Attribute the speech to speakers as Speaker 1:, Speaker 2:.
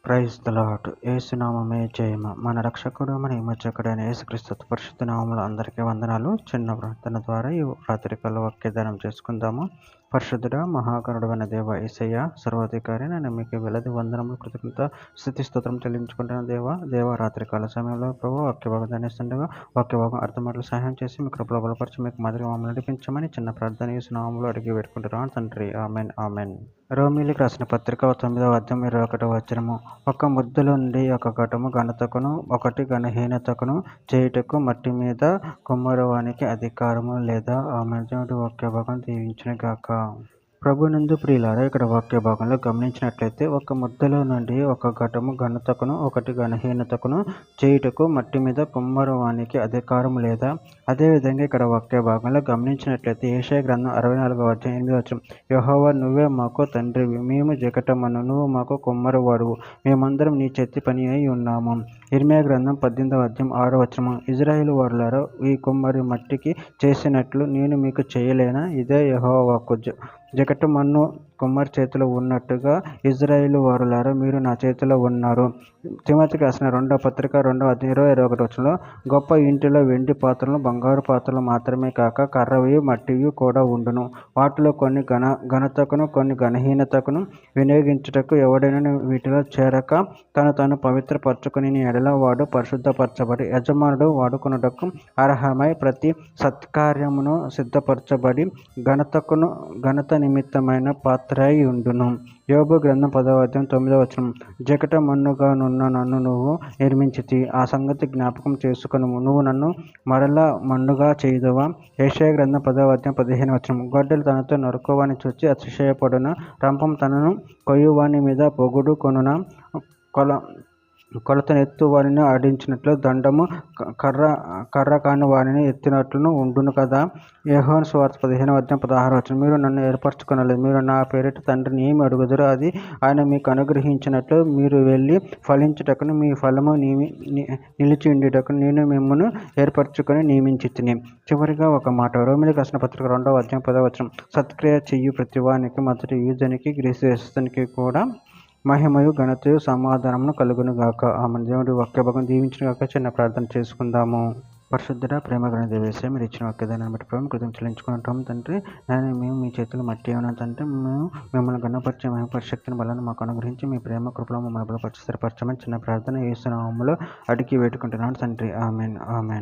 Speaker 1: Praise the lord. యేసునామమే జయము. మన రక్షకుడు మన విమోచకుడైన యేసుక్రీస్తు పరిశుద్ధ నామములో అందరికీ వందనాలు. చిన్న ప్రార్థన ద్వారా ఈ రాత్రికాల వాక్యదానం చేసుకుందాము. పరిశుద్ధుడ మహాగణుడైన దేవ యేసయ్య సర్వాధికారి, నేను మీకు వేలాది వందనములు కృతజ్ఞత స్తుతి స్తోత్రం చెల్లించుకుంటున్న దేవ రాత్రికాల సమయంలో ప్రభు వాక్యభాగం ధ్యానిస్తుండగా వాక్యభాగం అర్థమాటలు సహాయం చేసి మీ కృపలో బలపరిచి మీకు మాదిరిగా మమ్మల్ని నడిపించమని చిన్న ప్రార్థన యేసు నామములో అడిగి వేడుకుంటున్నాను తండ్రి. Amen amen. రోమీయులకు రాసిన పత్రిక 9వ అధ్యాయం 21వ వచనము. ఒక ముద్దలో నుండి ఒక ఘటము ఘనతకును ఒకటి ఘనహీనతకును చేయుటకు మట్టి మీద కుమ్మరవానికి అధికారము లేదా? ఆమె దేవుడి వాక్య భాగం దీవించును గాక. ప్రభునందు ప్రియులారా, ఇక్కడ వాక్య భాగంలో గమనించినట్లయితే ఒక ముద్దలో నుండి ఒక ఘటము ఘనతకును ఒకటి ఘనహీనతకును చేయుటకు మట్టి మీద కుమ్మరవానికి అధికారం లేదా? అదేవిధంగా ఇక్కడ వాక్య భాగంలో గమనించినట్లయితే యెషయా గ్రంథం 64వ అధ్యాయం 8వ వచనం. యెహోవా, నువ్వే మాకు తండ్రివి, మేము జగటమను, నువ్వు మాకు కుమ్మరివాడువు, మేమందరం నీ చేతి పని అయి ఉన్నాము. ఇర్మీయా గ్రంథం 18వ అధ్యాయం 6వ వచనం. ఇజ్రాయేలు వారులారా, ఈ కుమ్మరి మట్టికి చేసినట్లు నేను మీకు చేయలేనా? ఇదే యెహోవాకు జగటమన్ను కుమ్మరి చేతిలో ఉన్నట్టుగా ఇజ్రాయేలు వారులారా, మీరు నా చేతిలో ఉన్నారు. తిమోతికి రాసిన 2వ పత్రిక 2వ అధ్యాయం 21వ వచనంలో, గొప్ప ఇంటిలో వెండి పాత్రలు బంగారు పాత్రలు మాత్రమే కాక కర్రవియు మట్టివి కూడా ఉండును. వాటిలో కొన్ని ఘనతకును కొన్ని ఘనహీనతకును వినియోగించుటకు ఎవడైనా వీటిలో చేరక తను పవిత్రపరచుకుని ఎడల వాడు పరిశుద్ధపరచబడి యజమానుడు వాడుకొనుటకు అర్హమై ప్రతి సత్కార్యమును సిద్ధపరచబడి ఘనత నిమిత్తమైన పాత్ర అయి ఉండును. యోబు గ్రంథం 10వ అధ్యాయం 9వ వచనం. జగటమన్నుగా నున్న నన్ను నువ్వు నిర్మించితి, ఆ సంగతి జ్ఞాపకం చేసుకొనుము, నువ్వు నన్ను మరలా మన్నుగా చేయుదువా? యెషయా గ్రంథం 10వ అధ్యాయం 15వ వచనం. గొడ్డలి తనతో నరుకోవాని చూచి అతిశయపడున, రంపం తనను కొయ్యువాని మీద పొగుడు కొనున, కొలతనెత్తు వారిని ఆడించినట్లు దండము కర్ర కాని వారిని ఎత్తినట్లును ఉండును కదా. యోహాను సువార్త 15వ అధ్యాయం 16వ వచనం. మీరు నన్ను ఏర్పరచుకొనలేదు, మీరు నా పేరిట తండ్రిని ఏమి అడుగుదురో అది ఆయన మీకు అనుగ్రహించినట్లు మీరు వెళ్ళి ఫలించుటకును మీ ఫలము నిలిచి ఉండుటకును నేను మిమ్మల్ని ఏర్పరచుకొని నియమించితిని. చివరిగా ఒక మాట. రోమీయులకు రాసిన పత్రిక 2వ అధ్యాయం 10వ వచనం. సత్క్రియ చెయ్యు ప్రతివానికి మొదటి యూదునికి గ్రీసుదేశస్థునికి కూడా మహిమయు ఘనతయు సమాధానమును కలుగును గాక. ఆమె దేవుడి వాక్యభాగం దీవించిన గాక. చిన్న ప్రార్థన చేసుకుందాము. పరిశుద్ధుడ ప్రేమ గణ దేవేశం, మీరు ఇచ్చిన వాక్యదానాన్ని బట్టి ప్రభు కృతజ్ఞతలు చెల్లించుకుంటాం తండ్రి. మేము మీ చేతులు మట్టి అయినా తండ్రి, మేము మిమ్మల్ని గణపరిచే మహిమపరిశక్తిని బలాన్ని మాకు అనుగ్రహించి మీ ప్రేమ కృపలో మమ్మల్ని బలపరిచి స్థిరపరచమని చిన్న ప్రార్థన యేసు నామములో అడిగి వేడుకుంటున్నాను తండ్రి. Amen amen.